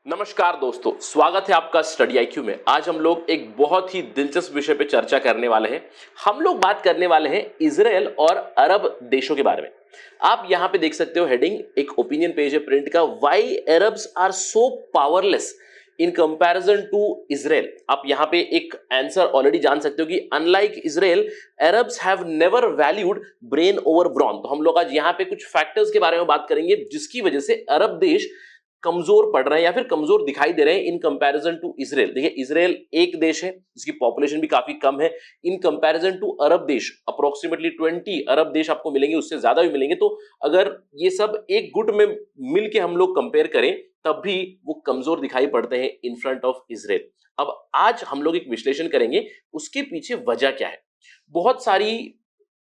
नमस्कार दोस्तों, स्वागत है आपका स्टडी आईक्यू में। आज हम लोग एक बहुत ही दिलचस्प विषय पे चर्चा करने वाले हैं। हम लोग बात करने वाले हैं इजराइल और अरब देशों के बारे में। आप यहां पे देख सकते हो हेडिंग, एक ओपिनियन पेज है प्रिंट का, why Arabs are so powerless in comparison to Israel. आप यहां पे एक आंसर ऑलरेडी जान सकते हो कि unlike Israel Arabs have never valued brain over brawn. तो हम लोग आज यहां पे कुछ फैक्टर्स के बारे में बात करेंगे जिसकी वजह से अरब देश कमजोर पड़ रहे हैं या फिर कमजोर दिखाई दे रहे हैं इन कंपैरिजन टू इजराइल। देखिए, इजराइल एक देश है जिसकी पॉपुलेशन भी काफी कम है। इन कंपैरिजन टू अरब देश अप्रोक्सीमेटली 20 अरब देश आपको मिलेंगे, उससे ज्यादा भी मिलेंगे। तो अगर ये सब एक गुट में मिलके हम लोग कंपेयर करें तब भी वो कमजोर दिखाई पड़ते हैं इन फ्रंट ऑफ इजराइल। अब आज हम लोग एक विश्लेषण करेंगे उसके पीछे वजह क्या है। बहुत सारी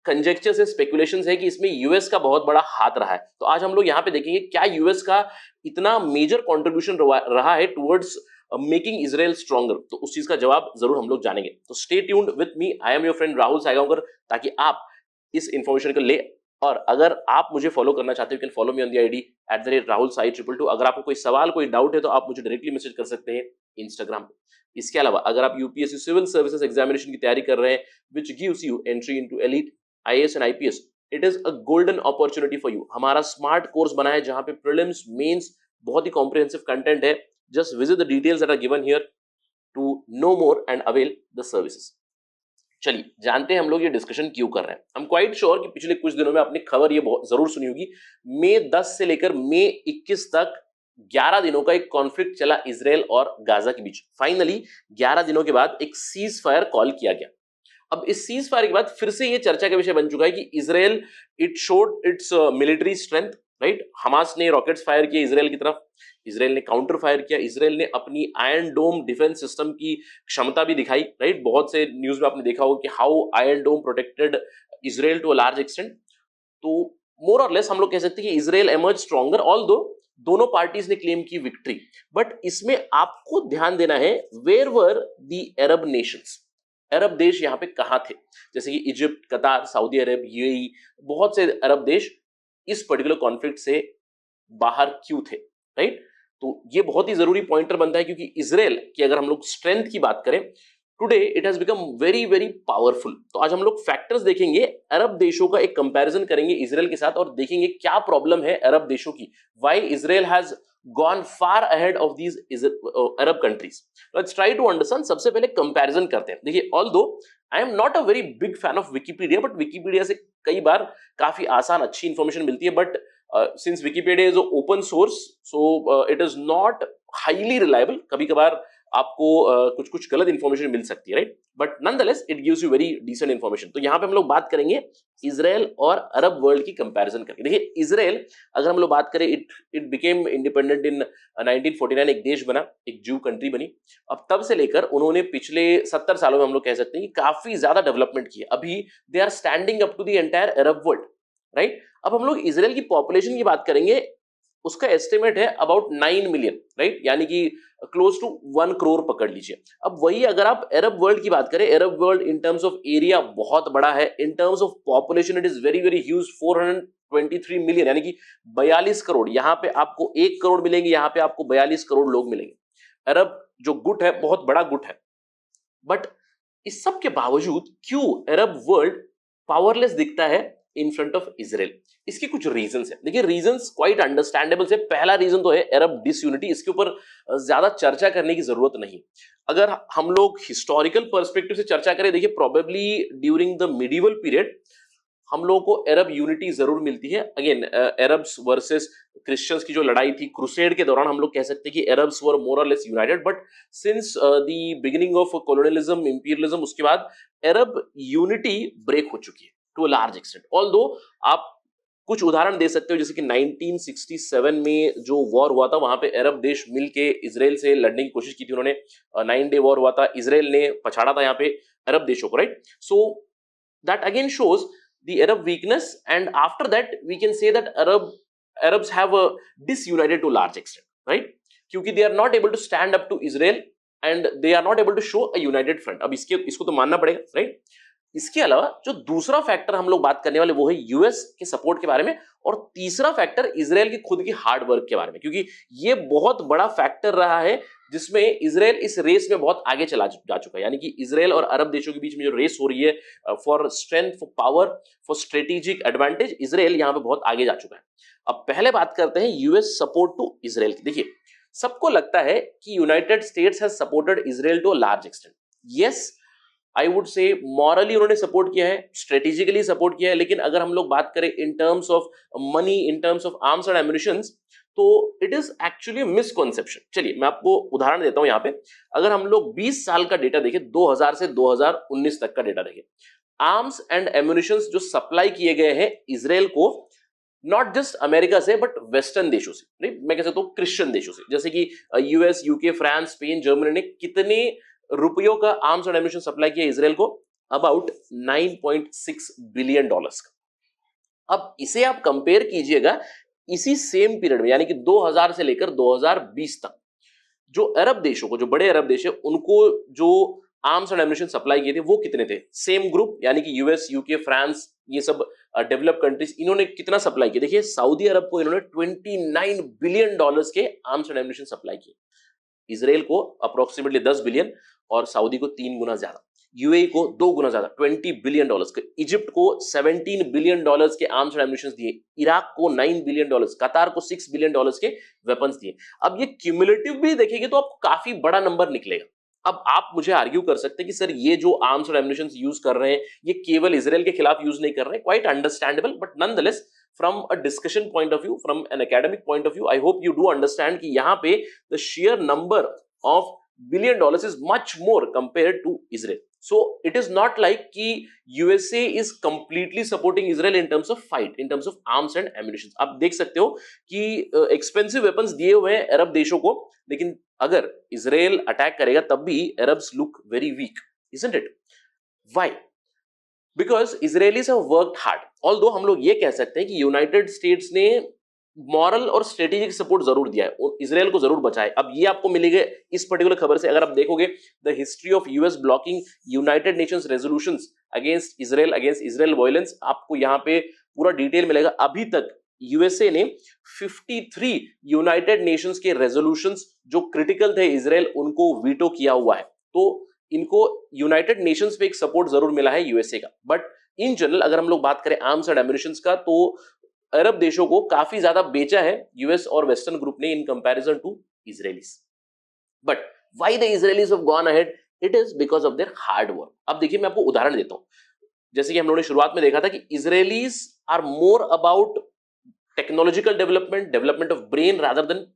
कंजेक्चर से स्पेकुलेशंस है कि इसमें यूएस का बहुत बड़ा हाथ रहा है। तो आज हम लोग यहां पे देखेंगे क्या यूएस का इतना मेजर कंट्रीब्यूशन रहा है टुवर्ड्स मेकिंग इजराइल स्ट्रॉन्गर। तो उस चीज का जवाब जरूर हम लोग जानेंगे। तो stay tuned with me, I am your friend Rahul Saigaonkar, ताकि आप इस इंफॉर्मेशन को ले। और अगर आप मुझे फॉलो करना चाहते हो, you can follow me on the ID @RahulSai222। अगर आपको कोई सवाल, कोई डाउट है तो आप मुझे डायरेक्टली मैसेज कर सकते हैं इंस्टाग्राम पे। इसके अलावा अगर आप यूपीएससी सिविल सर्विसेज एग्जामिनेशन की तैयारी कर रहे हैं which gives you entry into elite IAS and IPS, it is a golden opportunity for you. हमारा स्मार्ट कोर्स बना है जहां पे प्रीलिम्स, मेंस, बहुत ही कॉम्प्रिहेंसिव कंटेंट है। Just visit the details that are given here to know more and avail the services. चलिए जानते हैं हम लोग ये डिस्कशन क्यों कर रहे हैं। हम क्वाइट श्योर कि पिछले कुछ दिनों में आपने खबर ये बहुत जरूर सुनी होगी। मई 10 से लेकर मई 21 तक 11 दिनों का एक कॉन्फ्लिक्ट चला इजराइल और गाजा के बीच। फाइनली 11 दिनों के बाद एक सीज फायर कॉल किया गया। अब इस सीज फायर के बाद फिर से ये चर्चा का विषय बन चुका है कि Israel it showed it's military strength, right. Hamas ने रॉकेट्स फायर किए इजराइल की तरफ, इजराइल ने काउंटर फायर किया, इजराइल ने अपनी आयरन डोम डिफेंस सिस्टम की क्षमता भी दिखाई, राइट। बहुत से न्यूज में आपने देखा होगा कि how Iron Dome protected Israel to a large extent. तो मोर और लेस हम लोग कह सकते हैं कि इजराइल एमर्ज स्ट्रॉन्गर, ऑल्दो दोनों पार्टीज ने क्लेम की विक्ट्री। बट इसमें आपको ध्यान देना है, where were the Arab nations, अरब देश यहाँ पे कहां थे। जैसे कि इजिप्ट, कतार, सऊदी अरब, यूएई, बहुत से अरब देश इस पर्टिकुलर कॉन्फ्लिक्ट से बाहर क्यों थे, राइट। तो ये बहुत ही जरूरी पॉइंटर बनता है क्योंकि इजराइल की अगर हम लोग स्ट्रेंथ की बात करें, today it has become very very powerful. तो आज हम लोग फैक्टर्स देखेंगे, अरब देशों का एक कंपैरिजन करेंगे इजराइल के साथ और देखेंगे क्या प्रॉब्लम है अरब देशों की, why Israel has gone far ahead of these Arab countries. Let's try to understand. सबसे पहले कंपैरिजन करते हैं। देखिए, although I am not a very big fan of Wikipedia, but Wikipedia से कई बार काफी आसान अच्छी इंफॉर्मेशन मिलती है। But since Wikipedia is open source, so it is not highly reliable. कभी कभार आपको कुछ कुछ गलत इंफॉर्मेशन मिल सकती है, right. But nonetheless it gives you very decent information. तो यहाँ पे हम लोग बात करेंगे इजराइल और अरब वर्ल्ड की कंपैरिजन करके। देखिए, इजराइल अगर हम लोग बात करें, इट बिकेम इंडिपेंडेंट इन 1949, एक देश बना, एक जू कंट्री बनी। अब तब से लेकर उन्होंने पिछले 70 सालों में हम लोग कह सकते हैं कि काफी ज्यादा डेवलपमेंट की है। अभी they are standing up to the entire Arab world, right. अब हम लोग इजराइल की पॉपुलेशन की बात करेंगे, उसका एस्टिमेट है अबाउट 9 मिलियन, राइट, यानी कि क्लोज टू 1 करोड़ पकड़ लीजिए। अब वही अगर आप अरब वर्ल्ड की बात करें, Arab world in terms of area बहुत बड़ा है, in terms of population it is very very huge, 423 million, यानी कि 42 करोड़। यहाँ पे आपको 1 करोड़ मिलेंगे, यहाँ पे आपको 42 करोड़ लोग मिलेंगे। अरब जो गुट है बहुत बड़ा गुट है। बट इस सब के बावजूद क्यों अरब वर्ल्ड पावरलेस दिखता है इन फ्रंट ऑफ इजराइल? इसके कुछ रीजंस है। देखिए, रीजंस क्वाइट अंडरस्टैंडेबल है। पहला रीजन तो है अरब डिसयूनिटी। इसके ऊपर ज्यादा चर्चा करने की जरूरत नहीं। अगर हम लोग हिस्टोरिकल पर्सपेक्टिव से चर्चा करें, देखिए probably during the medieval period हम लोगों को अरब यूनिटी जरूर मिलती है। अगेन अरब्स वर्सेस क्रिश्चियंस की जो लड़ाई थी क्रूसेड के दौरान, हम लोग कह सकते हैं कि Arabs were more or less united. But since the beginning of colonialism, imperialism, उसके बाद अरब यूनिटी ब्रेक हो चुकी है to a large extent. Although आप कुछ उदाहरण दे सकते हो, जैसे कि 1967 में जो वॉर हुआ था, वहां पे अरब देश मिलके इजराइल से लड़ने की कोशिश की थी उन्होंने। 9 डे वॉर हुआ था, इजराइल ने पछाड़ा था यहाँ पे अरब देशों को, right. So that again shows the Arab weakness, and after that we can say that Arabs have disunited to large extent, right? क्योंकि they are not able to stand up to Israel and they are not able to show a united front. अब इसको तो मानना पड़ेगा, right? इसके अलावा जो दूसरा फैक्टर हम लोग बात करने वाले वो है यूएस के सपोर्ट के बारे में, और तीसरा फैक्टर इजराइल की खुद की हार्ड वर्क के बारे में, क्योंकि ये बहुत बड़ा फैक्टर रहा है जिसमें इजराइल इस रेस में बहुत आगे चला जा चुका है। यानी कि इजराइल और अरब देशों के बीच में जो रेस हो रही है for strength, for power, for strategic advantage, Israel यहां पे बहुत आगे जा चुका है। अब पहले बात करते हैं यूएस सपोर्ट टू इजराइल की। देखिए, सबको लगता है कि United States has supported Israel to a large extent. Yes, I would say morally उन्होंने सपोर्ट किया है, स्ट्रेटेजिकली सपोर्ट किया है, लेकिन अगर हम लोग बात करें इन terms of money, in terms of arms and ammunitions, तो इट इज एक्चुअली मिसकॉन्सेप्शन। चलिए मैं आपको उदाहरण देता हूं यहां पे। अगर हम लोग 20 साल का डेटा देखें, 2000 से 2019 तक का डेटा देखें, आर्म्स एंड एम्युनिशंस जो सप्लाई किए गए हैं इजराइल को, नॉट जस्ट अमेरिका से बट वेस्टर्न देशों से, नहीं मैं कह सकता हूं क्रिश्चियन देशों से, जैसे कि US, UK, France, Spain, Germany ने कितने रुपयों का आर्म्स एंड एम्युनिशन सप्लाई किया इजराइल को? अबाउट 9.6 बिलियन डॉलर्स का। अब इसे आप कंपेयर कीजिएगा इसी सेम पीरियड में, यानी कि 2000 से लेकर 2020 तक, जो अरब देशों को, जो बड़े अरब देश है, उनको जो आर्म्स एंड एम्युनिशन सप्लाई किए थे वो कितने थे? सेम ग्रुप, यानी कि यूएस, यूके, फ्रांस, ये सब डेवलप कंट्रीज, इन्होंने कितना सप्लाई किया? देखिए, सऊदी अरब को इन्होंने 29 बिलियन डॉलर्स के आर्म्स एंड एम्युनिशन सप्लाई किए, इजराइल को अप्रोक्सीमेटली 10 बिलियन और सऊदी को 3 गुना ज्यादा, यूएई को 2 गुना ज्यादा 20 बिलियन डॉलर्स के, इजिप्ट को 17 बिलियन डॉलर्स के आर्म्स एंड एम्युनिशन दिए, इराक को 9 बिलियन डॉलर्स, कतार को 6 बिलियन डॉलर्स के वेपन्स दिए। अब ये क्यूमुलेटिव भी देखेंगे तो आपको काफी बड़ा नंबर निकलेगा। अब आप मुझे आर्ग्यू कर सकते हैं कि सर ये जो आर्म्स एंड एम्युनिशन यूज कर रहे हैं ये केवल इजराइल के खिलाफ यूज नहीं कर रहे हैं, quite understandable, but nonetheless from a discussion point of view, from an academic point of view, I hope you do understand कि यहाँ पे the sheer number of billion dollars is much more compared to Israel. So it is not like कि USA is completely supporting Israel in terms of fight, in terms of arms and ammunition. आप देख सकते हो कि expensive weapons दिए हुए हैं अरब देशों को, लेकिन अगर Israel अटैक करेगा तब भी Arabs look very weak, isn't it? Why? Because Israelis have worked hard. Although हम लोग ये कह सकते हैं कि यूनाइटेड स्टेट्स ने मॉरल और स्ट्रेटेजिक सपोर्ट जरूर दिया है और इजराइल को जरूर बचाए। अब ये आपको मिलेगा इस पर्टिकुलर खबर से, अगर आप देखोगे the history of US blocking United Nations resolutions against Israel violence, आपको यहाँ पे पूरा डिटेल मिलेगा। अभी तक यूएसए ने 53 यूनाइटेड नेशंस के रेजोल्यूशंस जो क्रिटिकल थे इजराइल, उनको वीटो किया हुआ है। तो इनको यूनाइटेड नेशंस पे एक सपोर्ट जरूर मिला है यूएसए का, बट इन जनरल अगर हम लोग बात करें आर्म्स एंड एम्युनिशन का, तो अरब देशों को काफी ज्यादा बेचा है यूएस और वेस्टर्न ग्रुप ने in comparison to Israelis. But why the Israelis have gone ahead? It is because of their hard work. अब देखिए, मैं आपको उदाहरण देता हूं। जैसे कि हम लोगों ने शुरुआत में देखा था कि Israelis are more about technological development of brain rather than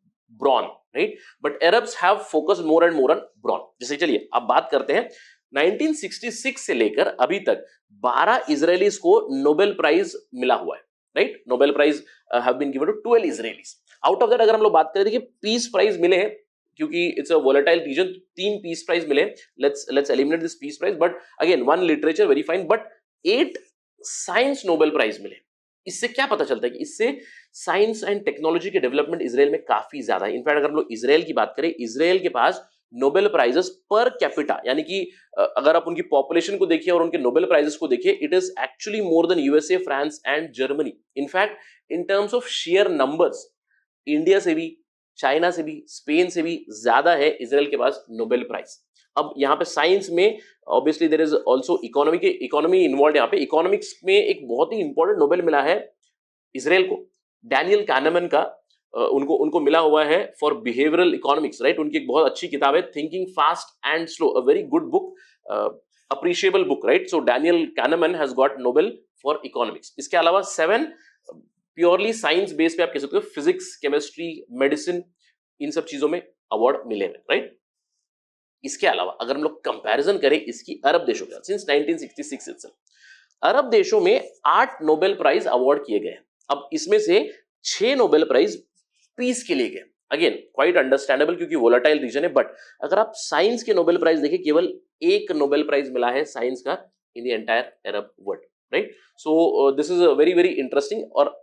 brawn, right? But Arabs have focused more and more on brawn. जैसे चलिए अब बात करते हैं 1966 से लेकर अभी तक 12 इजरायलीज को नोबेल प्राइज मिला हुआ है, right? Nobel prize have been given to 12 Israelis. Out of that अगर हम लोग बात करें, देखिए पीस प्राइज मिले हैं, क्योंकि it's a volatile region, 3 peace prize मिले। Let's eliminate this peace prize, but again 1 literature, very fine, but 8 science Nobel prize मिले। इससे क्या पता चलता है कि इससे साइंस एंड टेक्नोलॉजी के डेवलपमेंट इजराइल में काफी ज्यादा है। इनफैक्ट अगर हम लोग इजराइल की बात करें, इजराइल के पास नोबेल प्राइजेस पर कैपिटा, यानी कि अगर आप उनकी पॉपुलेशन को देखिए और उनके नोबेल प्राइजेस को देखिए, it is actually more than USA, France and Germany. In fact in terms of share numbers, India से भी, चाइना से भी, स्पेन से भी ज्यादा है इजराइल के पास नोबेल प्राइज। अब यहाँ पे साइंस में obviously there is also economy involve. यहाँ पे इकोनॉमिक्स में एक बहुत ही इंपॉर्टेंट नोबेल मिला है इजराइल को, डैनियल कानेमन का। उनको मिला हुआ है फॉर बिहेवियरल इकोनॉमिक्स, राइट? उनकी एक बहुत अच्छी किताब है thinking fast and slow, a very good book, appreciable book, right? So Daniel Kahneman has got Nobel for economics. इसके अलावा 7 प्योरली साइंस बेस पे आप कह सकते हो, फिजिक्स, केमिस्ट्री, मेडिसिन, इन सब चीजों में अवार्ड मिले हैं, राइट? इसके अलावा अगर हम लोग कंपैरिजन करें इसकी अरब देशों के साथ, सिंस 1966 इटसेल्फ अरब देशों में 8 नोबेल प्राइज अवार्ड किए गए हैं। अब इसमें से 6 नोबेल प्राइज पीस के लिए गए। अगेन क्वाइट अंडरस्टैंडेबल, क्योंकि वोलेटाइल रीजन है। बट अगर आप साइंस के नोबेल प्राइज देखें, केवल 1 नोबेल प्राइज मिला है साइंस का in the entire Arab world, right? So this is a very very interesting, और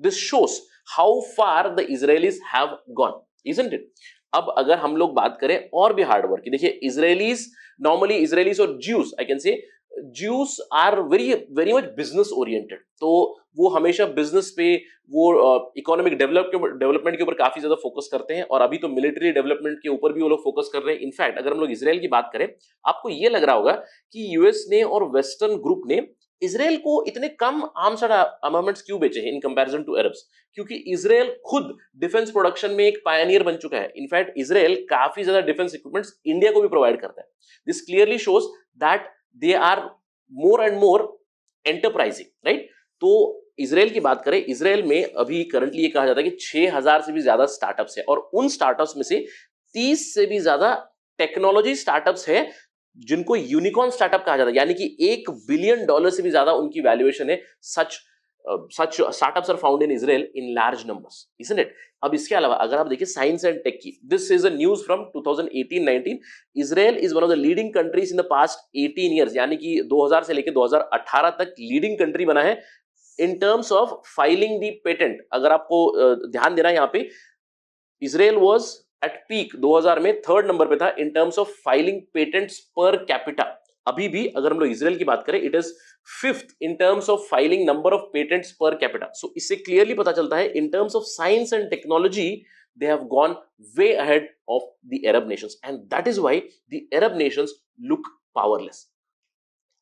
this shows how far the Israelis have gone, isn't it? अब अगर हम लोग बात करें और भी हार्ड वर्क की, देखिए इजरायलीज, नॉर्मली इजरायलीज और Jews, I can say Jews are very very much business oriented, तो वो हमेशा बिजनेस पे, वो इकोनॉमिक डेवलपमेंट के ऊपर काफी ज्यादा फोकस करते हैं, और अभी तो मिलिट्री डेवलपमेंट के ऊपर भी वो लोग फोकस कर रहे हैं। इनफैक्ट अगर हम लोग इसराइल की बात करें, आपको ये लग रहा होगा कि यूएस ने और वेस्टर्न ग्रुप ने इसराइल को इतने कम आर्म्स एंड आर्मामेंट्स क्यों बेचे हैं इन कंपैरिजन टू अरब्स, क्योंकि इसराइल खुद डिफेंस प्रोडक्शन में एक पायनियर बन चुका है। इनफैक्ट इसराइल काफी ज्यादा डिफेंस इक्विपमेंट्स इंडिया को भी प्रोवाइड करता है। This clearly shows that they are more and more enterprising, right. तो इसराइल की बात करें, इसराइल में अभी करंटली ये कहा जाता है कि 6000 से भी ज्यादा स्टार्टअप्स है, और उन स्टार्टअप्स में से 30 से भी ज्यादा टेक्नोलॉजी स्टार्टअप्स है जिनको यूनिकॉर्न स्टार्टअप कहा जाता है, यानी कि $1 बिलियन से भी ज्यादा उनकी वैल्यूएशन है। सच startups are found in Israel in large numbers, isn't it? अब इसके अलावा अगर आप देखिए साइंस एंड टेक की, this is a news from 2018-19। Israel is one of the leading countries in the past 18 years, यानी कि 2000 से लेकर 2018 तक लीडिंग कंट्री बना है in terms of filing the patent. अगर आपको ध्यान देना है यहाँ पे, Israel was at peak 2000 में थर्ड नंबर पे था in terms of filing patents per capita. अभी भी अगर हम लोग इसराइल की बात करें, it is fifth in terms of filing number of patents per capita. So इससे क्लियरली पता चलता है in terms of science and technology they have gone way ahead of the Arab nations, and that is why the Arab nations look powerless.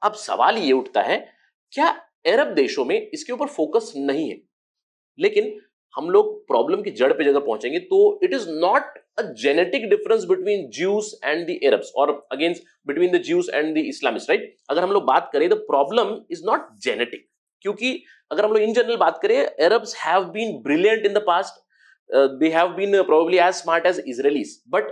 अब सवाल ये उठता है, क्या अरब देशों में इसके ऊपर फोकस नहीं है? लेकिन हम लोग प्रॉब्लम की जड़ पे अगर पहुंचेंगे तो it is not a genetic difference between Jews and the Arabs, और against between the Jews and the Islamist, right. अगर हम लोग बात करें, the problem is not genetic, क्योंकि अगर हम लोग इन जनरल बात करें, Arabs have been brilliant in the past, they have been probably as smart as Israelis, but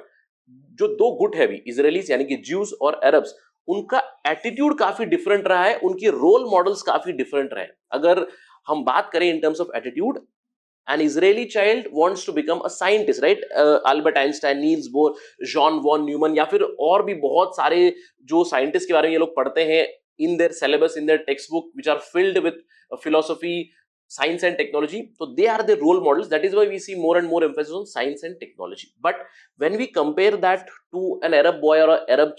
जो दो गुट है भी, इजरायलीज यानी कि ज्यूस और अरब्स, उनका एटीट्यूड काफी डिफरेंट रहा है, उनके रोल मॉडल्स काफी डिफरेंट रहे। अगर हम बात करें इन terms of attitude, an Israeli child wants to become a scientist, right? Albert Einstein, Niels Bohr, John von Neumann, या फिर और भी बहुत सारे जो साइंटिस्ट के बारे में ये लोग पढ़ते हैं in their syllabus, in their textbook, which are filled with philosophy, science and technology. So they are the role models. That is why we see more and more emphasis on science and technology. But when we compare that to an Arab boy or an Arab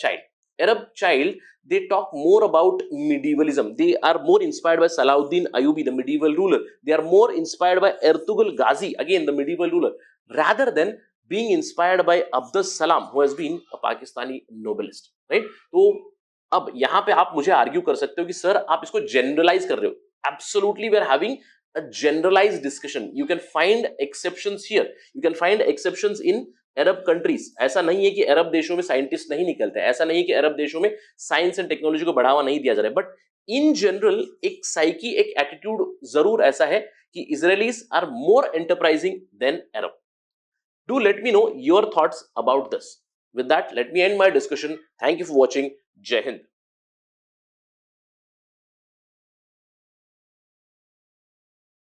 child, they talk more about medievalism. They are more inspired by Salahuddin Ayyubi, the medieval ruler. They are more inspired by Ertugrul Ghazi, again the medieval ruler, rather than being inspired by Abdus Salam, who has been a Pakistani novelist, right? तो अब यहाँ पे आप मुझे argue कर सकते हो कि सर आप इसको जनरलाइज कर रहे हो। Absolutely, we are having a generalized discussion. You can find exceptions here. You can find exceptions in Arab countries. ऐसा नहीं है कि अरब देशों में साइंटिस्ट नहीं निकलते, ऐसा नहीं है कि अरब देशों में साइंस एंड टेक्नोलॉजी को बढ़ावा नहीं दिया जा रहा है, बट इन जनरल एक साइकी, एक एटीट्यूड जरूर ऐसा है कि Israelis are more enterprising than Arab. Do let me know your thoughts about this. With that, let me end my discussion. Thank you for watching. जय हिंद।